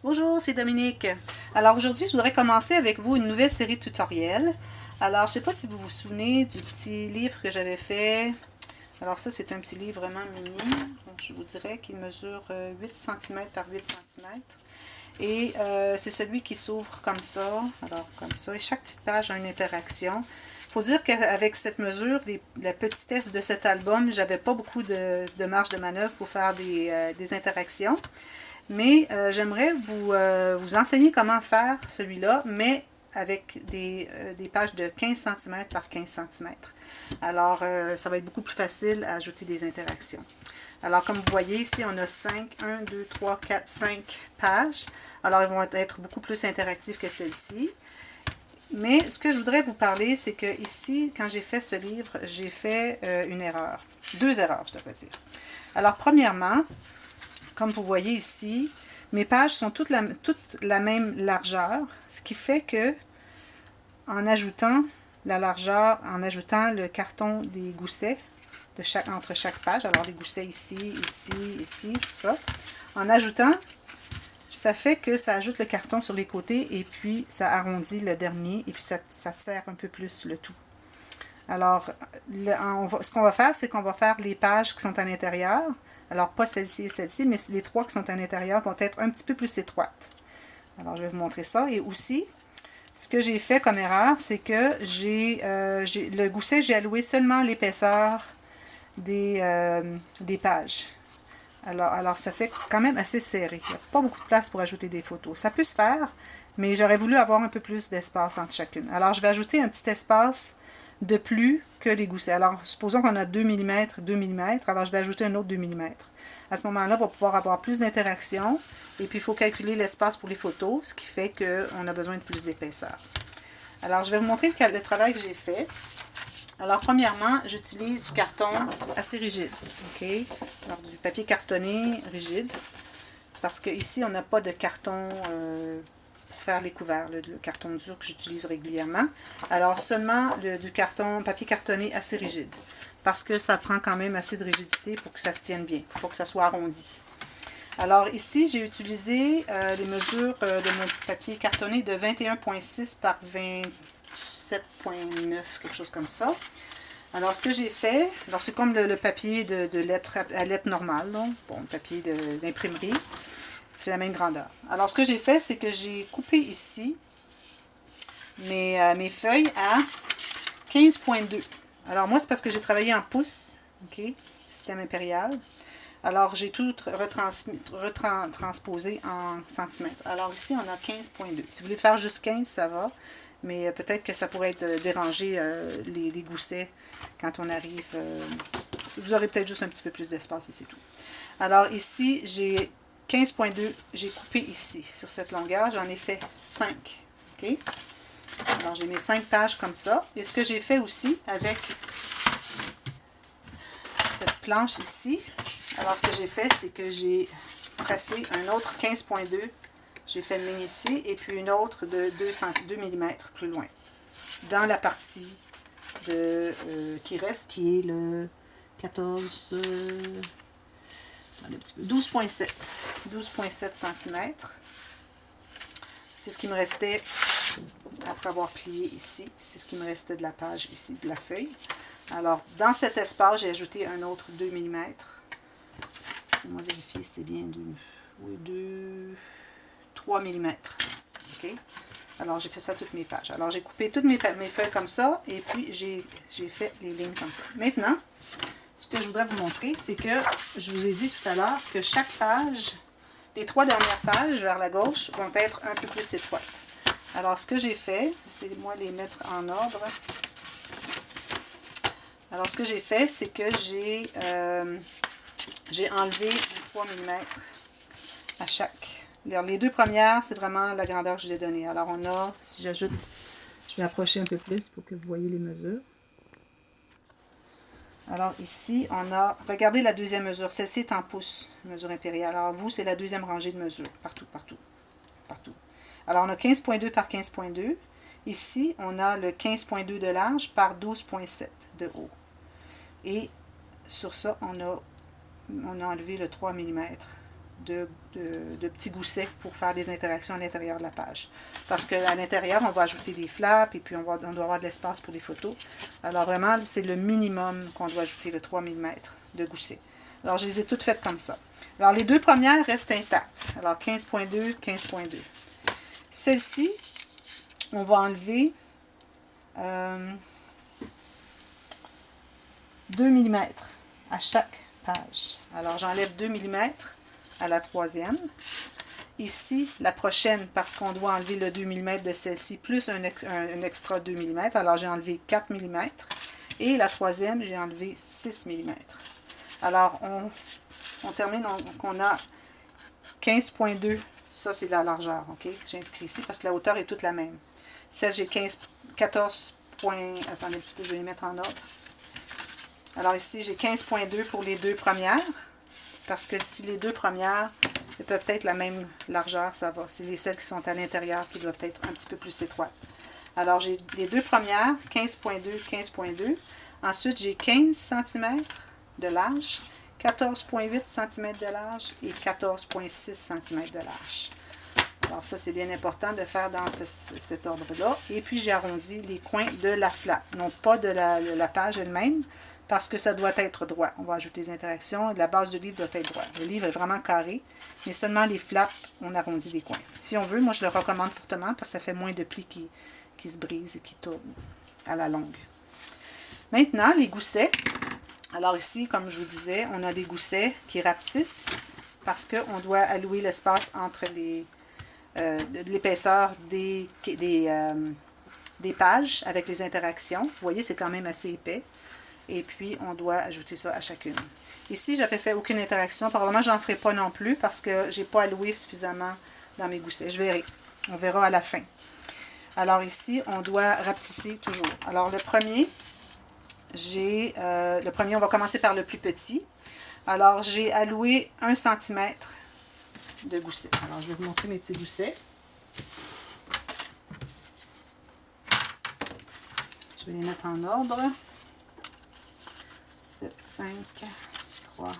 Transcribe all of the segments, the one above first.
Bonjour, c'est Dominique. Alors aujourd'hui, je voudrais commencer avec vous une nouvelle série de tutoriels. Alors, je ne sais pas si vous vous souvenez du petit livre que j'avais fait. Alors ça, c'est un petit livre vraiment mini. Je vous dirais qu'il mesure 8 cm par 8 cm. Et c'est celui qui s'ouvre comme ça. Alors, comme ça. Et chaque petite page a une interaction. Il faut dire qu'avec cette mesure, la petitesse de cet album, j'avais pas beaucoup de marge de manœuvre pour faire des interactions. Mais j'aimerais vous enseigner comment faire celui-là, mais avec des pages de 15 cm par 15 cm. Alors, ça va être beaucoup plus facile à ajouter des interactions. Alors, comme vous voyez ici, on a 1, 2, 3, 4, 5 pages. Alors, ils vont être beaucoup plus interactifs que celle-ci. Mais ce que je voudrais vous parler, c'est que ici, quand j'ai fait ce livre, j'ai fait une erreur. 2 erreurs, je devrais dire. Alors, premièrement, comme vous voyez ici, mes pages sont toutes la même largeur, ce qui fait que, en ajoutant la largeur, en ajoutant le carton des goussets entre chaque page, alors les goussets ici, ici, ici, tout ça, en ajoutant, ça fait que ça ajoute le carton sur les côtés et puis ça arrondit le dernier et puis ça serre un peu plus le tout. Alors, ce qu'on va faire, c'est qu'on va faire les pages qui sont à l'intérieur. Alors, pas celle-ci et celle-ci, mais les 3 qui sont à l'intérieur vont être un petit peu plus étroites. Alors, je vais vous montrer ça. Et aussi, ce que j'ai fait comme erreur, c'est que le gousset, j'ai alloué seulement l'épaisseur des pages. Alors, ça fait quand même assez serré. Il n'y a pas beaucoup de place pour ajouter des photos. Ça peut se faire, mais j'aurais voulu avoir un peu plus d'espace entre chacune. Alors, je vais ajouter un petit espace de plus que les goussets. Alors, supposons qu'on a 2 mm, 2 mm, alors je vais ajouter un autre 2 mm. À ce moment-là, on va pouvoir avoir plus d'interaction, et puis il faut calculer l'espace pour les photos, ce qui fait qu'on a besoin de plus d'épaisseur. Alors, je vais vous montrer le travail que j'ai fait. Alors, premièrement, j'utilise du carton assez rigide, ok? Alors, du papier cartonné rigide, parce qu'ici, on n'a pas de carton pour faire les couverts, le carton dur que j'utilise régulièrement. Alors, seulement du papier cartonné assez rigide, parce que ça prend quand même assez de rigidité pour que ça se tienne bien, pour que ça soit arrondi. Alors, ici, j'ai utilisé les mesures de mon papier cartonné de 21,6 par 27,9, quelque chose comme ça. Alors, ce que j'ai fait, alors c'est comme le papier de lettres à lettres normales, là. Bon, le papier d'imprimerie, c'est la même grandeur. Alors, ce que j'ai fait, c'est que j'ai coupé ici mes feuilles à 15,2. Alors, moi, c'est parce que j'ai travaillé en pouces, ok, système impérial. Alors, j'ai tout retransposé en centimètres. Alors, ici, on a 15,2. Si vous voulez faire juste 15, ça va. Mais peut-être que ça pourrait être déranger les goussets quand on arrive. Vous aurez peut-être juste un petit peu plus d'espace et c'est tout. Alors, ici, j'ai 15,2. J'ai coupé ici, sur cette longueur. J'en ai fait 5. OK? Alors, j'ai mes 5 pages comme ça. Et ce que j'ai fait aussi avec cette planche ici, alors, ce que j'ai fait, c'est que j'ai tracé un autre 15,2. J'ai fait une ligne ici et puis une autre de 2 mm plus loin. Dans la partie qui reste, qui est le 12,7 cm. C'est ce qui me restait après avoir plié ici. C'est ce qui me restait de la page ici, de la feuille. Alors, dans cet espace, j'ai ajouté un autre 2 mm. Laissez-moi vérifier si c'est bien 3 mm. OK? Alors, j'ai fait ça toutes mes pages. Alors, j'ai coupé toutes mes feuilles comme ça et puis j'ai fait les lignes comme ça. Maintenant, ce que je voudrais vous montrer, c'est que je vous ai dit tout à l'heure que chaque page, les 3 dernières pages vers la gauche vont être un peu plus étroites. Alors, ce que j'ai fait, c'est moi les mettre en ordre. Alors, ce que j'ai fait, c'est que j'ai enlevé 3 mm à chaque. Alors, les 2 premières, c'est vraiment la grandeur que je l'ai donnée. Alors, on a, si j'ajoute, je vais approcher un peu plus pour que vous voyez les mesures. Alors, ici, on a, regardez la deuxième mesure. Celle-ci est en pouces, mesure impériale. Alors, vous, c'est la deuxième rangée de mesures. Partout, partout, partout. Alors, on a 15,2 par 15,2. Ici, on a le 15,2 de large par 12,7 de haut. Et sur ça, on a enlevé le 3 mm de petits goussets pour faire des interactions à l'intérieur de la page. Parce qu'à l'intérieur, on va ajouter des flaps et puis on doit avoir de l'espace pour les photos. Alors vraiment, c'est le minimum qu'on doit ajouter, le 3 mm de gousset. Alors je les ai toutes faites comme ça. Alors les deux premières restent intactes. Alors 15.2, 15.2. Celle-ci, on va enlever 2 mm à chaque page. Alors j'enlève 2 mm à la troisième. Ici, la prochaine, parce qu'on doit enlever le 2 mm de celle-ci, plus un extra 2 mm. Alors j'ai enlevé 4 mm. Et la troisième, j'ai enlevé 6 mm. Alors on termine, donc on a 15.2. Ça, c'est la largeur, ok? J'inscris ici parce que la hauteur est toute la même. Celle, j'ai 14. Attendez un petit peu, je vais les mettre en ordre. Alors ici, j'ai 15.2 pour les deux premières. Parce que si les deux premières, elles peuvent être la même largeur, ça va. C'est celles qui sont à l'intérieur qui doivent être un petit peu plus étroites. Alors, j'ai les deux premières, 15.2, 15.2. Ensuite, j'ai 15 cm de large, 14.8 cm de large et 14.6 cm de large. Alors ça, c'est bien important de faire dans cet ordre-là. Et puis, j'ai arrondi les coins de la flap, non pas de la page elle-même, parce que ça doit être droit. On va ajouter des interactions. La base du livre doit être droite. Le livre est vraiment carré, mais seulement les flaps, on arrondit les coins. Si on veut, moi, je le recommande fortement parce que ça fait moins de plis qui se brisent et qui tournent à la longue. Maintenant, les goussets. Alors ici, comme je vous disais, on a des goussets qui rapetissent parce qu'on doit allouer l'espace entre l'épaisseur des pages avec les interactions. Vous voyez, c'est quand même assez épais. Et puis, on doit ajouter ça à chacune. Ici, je n'avais fait aucune interaction. Probablement, je n'en ferai pas non plus parce que je n'ai pas alloué suffisamment dans mes goussets. Je verrai. On verra à la fin. Alors ici, on doit rapetisser toujours. Alors, le premier, on va commencer par le plus petit. Alors, j'ai alloué 1 cm de gousset. Alors, je vais vous montrer mes petits goussets. Je vais les mettre en ordre. 7, 5, 3, 1,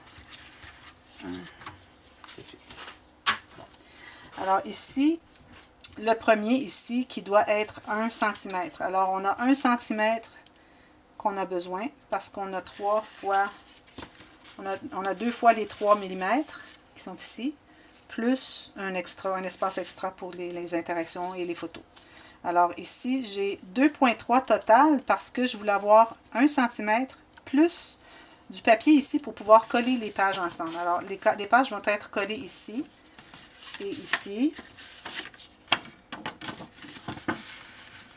7, 8. Bon. Alors ici, le premier ici qui doit être 1 cm. Alors on a 1 cm qu'on a besoin parce qu'on a 3 fois, on a 2 fois les 3 mm qui sont ici, plus un espace extra pour les interactions et les photos. Alors ici, j'ai 2,3 total parce que je voulais avoir 1 cm plus du papier ici pour pouvoir coller les pages ensemble. Alors, les pages vont être collées ici et ici.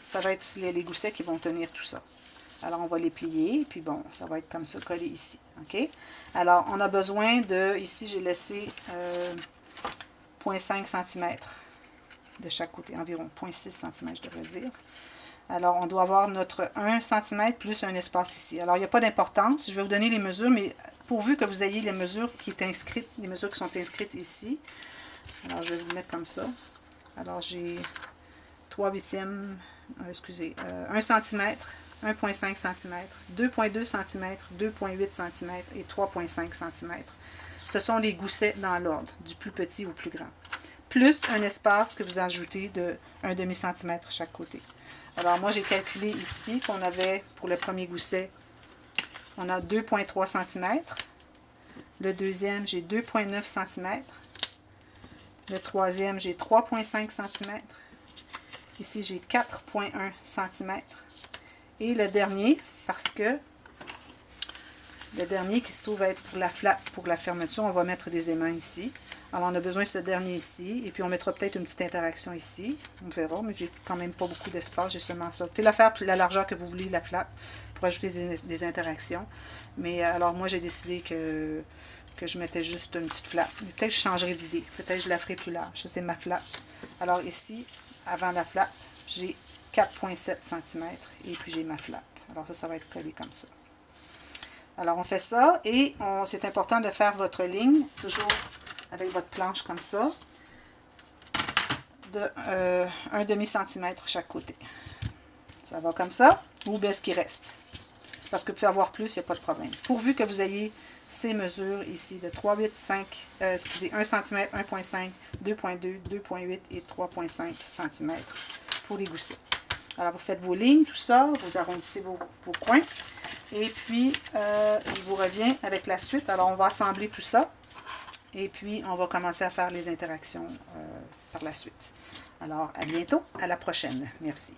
Ça va être les goussets qui vont tenir tout ça. Alors, on va les plier, puis bon, ça va être comme ça, collé ici. OK? Alors, on a besoin de, ici, j'ai laissé 0,5 cm de chaque côté, environ 0,6 cm, je devrais dire. Alors, on doit avoir notre 1 cm plus un espace ici. Alors, il n'y a pas d'importance. Je vais vous donner les mesures, mais pourvu que vous ayez les mesures qui sont inscrites, les mesures qui sont inscrites ici. Alors, je vais vous mettre comme ça. Alors, j'ai 3/8, excusez, 1 cm, 1,5 cm, 2,2 cm, 2,8 cm et 3,5 cm. Ce sont les goussets dans l'ordre, du plus petit au plus grand. Plus un espace que vous ajoutez de 1/2 cm chaque côté. Alors, moi, j'ai calculé ici qu'on avait, pour le premier gousset, on a 2,3 cm. Le deuxième, j'ai 2,9 cm. Le troisième, j'ai 3,5 cm. Ici, j'ai 4,1 cm. Et le dernier, parce que le dernier qui se trouve être pour la fermeture, on va mettre des aimants ici. Alors, on a besoin de ce dernier ici. Et puis, on mettra peut-être une petite interaction ici. On verra, mais j'ai quand même pas beaucoup d'espace. J'ai seulement ça. Vous pouvez la faire la largeur que vous voulez, la flap, pour ajouter des interactions. Mais alors, moi, j'ai décidé que je mettais juste une petite flap. Mais peut-être que je changerai d'idée. Peut-être que je la ferai plus large. Ça, c'est ma flap. Alors, ici, avant la flap, j'ai 4,7 cm. Et puis, j'ai ma flap. Alors, ça va être collé comme ça. Alors, on fait ça. Et c'est important de faire votre ligne, toujours avec votre planche comme ça, de 1/2 cm chaque côté. Ça va comme ça, ou bien ce qui reste. Parce que vous pouvez avoir plus, il n'y a pas de problème. Pourvu que vous ayez ces mesures ici de 3,8, 5, excusez, 1 cm, 1,5, 2,2, 2,8 et 3,5 cm pour les goussets. Alors, vous faites vos lignes, tout ça, vous arrondissez vos coins. Et puis, il vous revient avec la suite. Alors, on va assembler tout ça. Et puis, on va commencer à faire les interactions par la suite. Alors, à bientôt, à la prochaine. Merci.